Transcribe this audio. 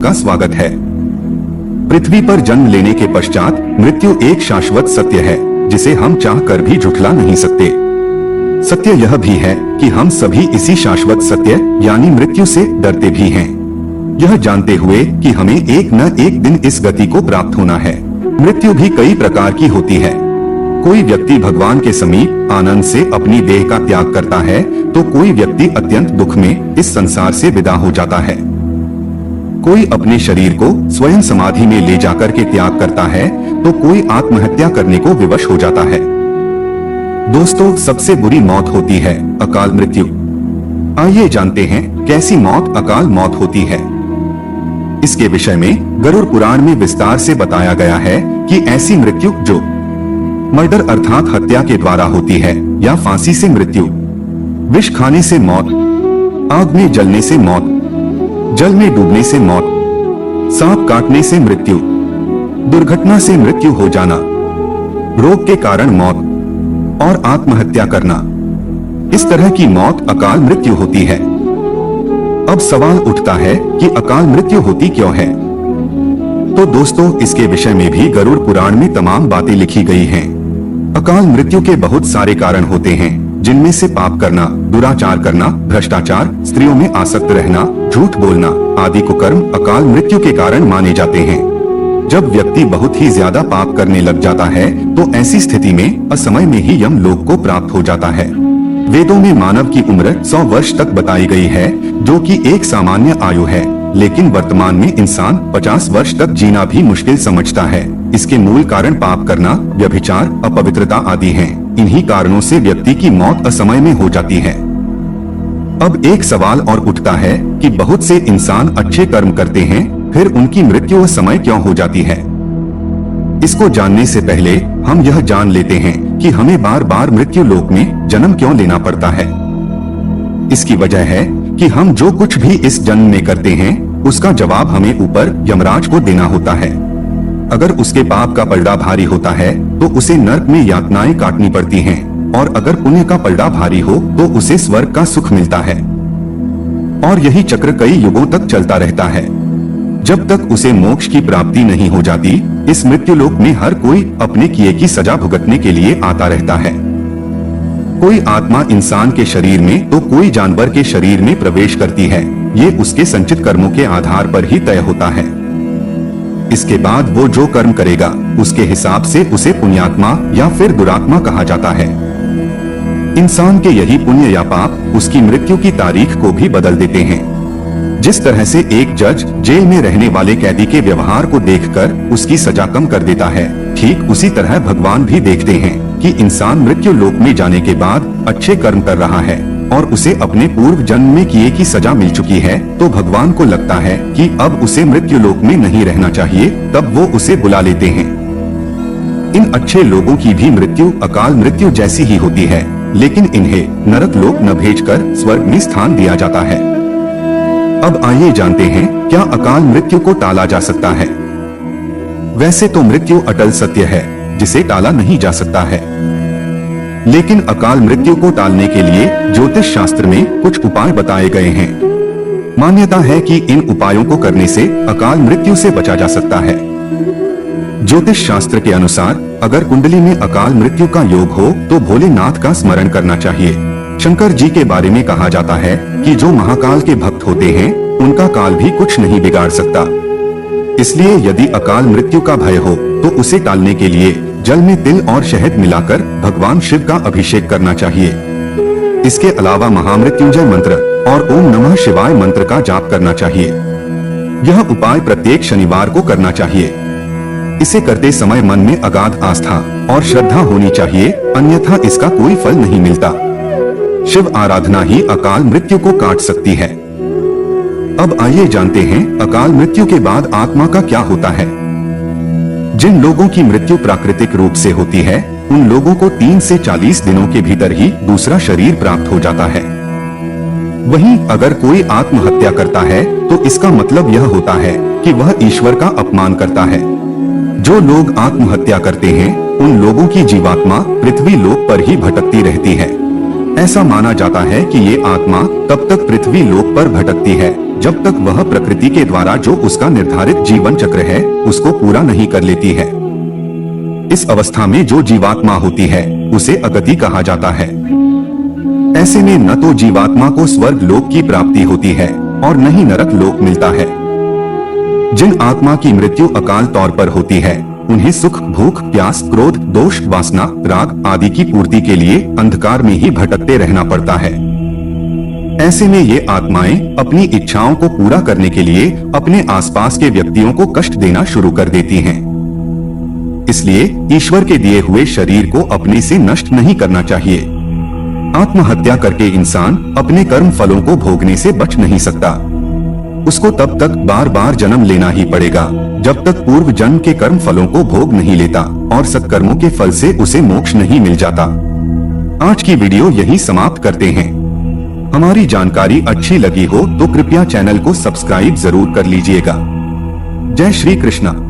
का स्वागत है। पृथ्वी पर जन्म लेने के पश्चात मृत्यु एक शाश्वत सत्य है जिसे हम चाहकर भी झुठला नहीं सकते। सत्य यह भी है कि हम सभी इसी शाश्वत सत्य यानी मृत्यु से डरते भी हैं, यह जानते हुए कि हमें एक न एक दिन इस गति को प्राप्त होना है। मृत्यु भी कई प्रकार की होती है। कोई व्यक्ति भगवान के समीप आनंद से अपनी देह का त्याग करता है तो कोई व्यक्ति अत्यंत दुख में इस संसार से विदा हो जाता है। कोई अपने शरीर को स्वयं समाधि में ले जाकर के त्याग करता है तो कोई आत्महत्या करने को विवश हो जाता है। दोस्तों, सबसे बुरी मौत होती है अकाल मृत्यु। आइए जानते हैं कैसी मौत अकाल मौत होती है। इसके विषय में गरुड़ पुराण में विस्तार से बताया गया है कि ऐसी मृत्यु जो मर्डर अर्थात हत्या के द्वारा होती है या फांसी से मृत्यु, विष खाने से मौत, आग में जलने से मौत, जल में डूबने से मौत, सांप काटने से मृत्यु, दुर्घटना से मृत्यु हो जाना, रोग के कारण मौत और आत्महत्या करना, इस तरह की मौत अकाल मृत्यु होती है। अब सवाल उठता है कि अकाल मृत्यु होती क्यों है। तो दोस्तों, इसके विषय में भी गरुड़ पुराण में तमाम बातें लिखी गई हैं। अकाल मृत्यु के बहुत सारे कारण होते हैं, जिनमें से पाप करना, दुराचार करना, भ्रष्टाचार, स्त्रियों में आसक्त रहना, झूठ बोलना आदि कुकर्म अकाल मृत्यु के कारण माने जाते हैं। जब व्यक्ति बहुत ही ज्यादा पाप करने लग जाता है तो ऐसी स्थिति में असमय में ही यमलोक को प्राप्त हो जाता है। वेदों में मानव की उम्र 100 वर्ष तक बताई गई है, जो कि एक सामान्य आयु है, लेकिन वर्तमान में इंसान 50 वर्ष तक जीना भी मुश्किल समझता है। इसके मूल कारण पाप करना, व्यभिचार, अपवित्रता आदि हैं। इन्हीं कारणों से व्यक्ति की मौत असमय में हो जाती है। अब एक सवाल और उठता है कि बहुत से इंसान अच्छे कर्म करते हैं, फिर उनकी मृत्यु असमय क्यों हो जाती है। इसको जानने से पहले हम यह जान लेते हैं कि हमें बार बार मृत्यु लोक में जन्म क्यों लेना पड़ता है। इसकी वजह है कि हम जो कुछ भी इस जन्म में करते हैं उसका जवाब हमें ऊपर यमराज को देना होता है। अगर उसके पाप का पलड़ा भारी होता है तो उसे नरक में यातनाएं काटनी पड़ती हैं, और अगर पुण्य का पलड़ा भारी हो तो उसे स्वर्ग का सुख मिलता है। और यही चक्र कई युगों तक चलता रहता है, जब तक उसे मोक्ष की प्राप्ति नहीं हो जाती। इस मृत्यु लोक में हर कोई अपने किए की सजा भुगतने के लिए आता रहता है। कोई आत्मा इंसान के शरीर में तो कोई जानवर के शरीर में प्रवेश करती है। ये उसके संचित कर्मों के आधार पर ही तय होता है। इसके बाद वो जो कर्म करेगा उसके हिसाब से उसे पुण्यात्मा या फिर दुरात्मा कहा जाता है। इंसान के यही पुण्य या पाप उसकी मृत्यु की तारीख को भी बदल देते हैं। जिस तरह से एक जज जेल में रहने वाले कैदी के व्यवहार को देखकर उसकी सजा कम कर देता है, ठीक उसी तरह भगवान भी देखते हैं कि इंसान मृत्यु लोक में जाने के बाद अच्छे कर्म कर रहा है और उसे अपने पूर्व जन्म में किए की सजा मिल चुकी है, तो भगवान को लगता है कि अब उसे मृत्यु लोक में नहीं रहना चाहिए। तब वो उसे बुला लेते हैं। इन अच्छे लोगों की भी मृत्यु अकाल मृत्यु जैसी ही होती है, लेकिन इन्हें नरक लोक न भेजकर स्वर्ग में स्थान दिया जाता है। अब आइए जानते हैं क्या अकाल मृत्यु को टाला जा सकता है। वैसे तो मृत्यु अटल सत्य है जिसे टाला नहीं जा सकता है, लेकिन अकाल मृत्यु को टालने के लिए ज्योतिष शास्त्र में कुछ उपाय बताए गए हैं। मान्यता है कि इन उपायों को करने से अकाल मृत्यु से बचा जा सकता है। ज्योतिष शास्त्र के अनुसार अगर कुंडली में अकाल मृत्यु का योग हो तो भोलेनाथ का स्मरण करना चाहिए। शंकर जी के बारे में कहा जाता है कि जो महाकाल के भक्त होते हैं उनका काल भी कुछ नहीं बिगाड़ सकता। इसलिए यदि अकाल मृत्यु का भय हो तो उसे टालने के लिए जल में तिल और शहद मिलाकर भगवान शिव का अभिषेक करना चाहिए। इसके अलावा महामृत्युंजय मंत्र और ओम नमः शिवाय मंत्र का जाप करना चाहिए। यह उपाय प्रत्येक शनिवार को करना चाहिए। इसे करते समय मन में अगाध आस्था और श्रद्धा होनी चाहिए, अन्यथा इसका कोई फल नहीं मिलता। शिव आराधना ही अकाल मृत्यु को काट सकती है। अब आइए जानते हैं अकाल मृत्यु के बाद आत्मा का क्या होता है। जिन लोगों की मृत्यु प्राकृतिक रूप से होती है उन लोगों को 3 से 40 दिनों के भीतर ही दूसरा शरीर प्राप्त हो जाता है। वहीं अगर कोई आत्महत्या करता है तो इसका मतलब यह होता है कि वह ईश्वर का अपमान करता है। जो लोग आत्महत्या करते हैं उन लोगों की जीवात्मा पृथ्वी लोक पर ही भटकती रहती है। ऐसा माना जाता है कि ये आत्मा तब तक पृथ्वी लोक पर भटकती है जब तक वह प्रकृति के द्वारा जो उसका निर्धारित जीवन चक्र है उसको पूरा नहीं कर लेती है। इस अवस्था में जो जीवात्मा होती है उसे अगति कहा जाता है। ऐसे में न तो जीवात्मा को स्वर्ग लोक की प्राप्ति होती है और न ही नरक लोक मिलता है। जिन आत्मा की मृत्यु अकाल तौर पर होती है उन्हें सुख, भूख, प्यास, क्रोध, दोष, वासना, राग आदि की पूर्ति के लिए अंधकार में ही भटकते रहना पड़ता है। ऐसे में ये आत्माएं अपनी इच्छाओं को पूरा करने के लिए अपने आसपास के व्यक्तियों को कष्ट देना शुरू कर देती हैं। इसलिए ईश्वर के दिए हुए शरीर को अपने से नष्ट नहीं करना चाहिए। आत्महत्या करके इंसान अपने कर्म फलों को भोगने से बच नहीं सकता। उसको तब तक बार बार जन्म लेना ही पड़ेगा जब तक पूर्व जन्म के कर्म फलों को भोग नहीं लेता और सत्कर्मों के फल से उसे मोक्ष नहीं मिल जाता। आज की वीडियो यहीं समाप्त करते हैं। हमारी जानकारी अच्छी लगी हो तो कृपया चैनल को सब्सक्राइब जरूर कर लीजिएगा। जय श्री कृष्णा।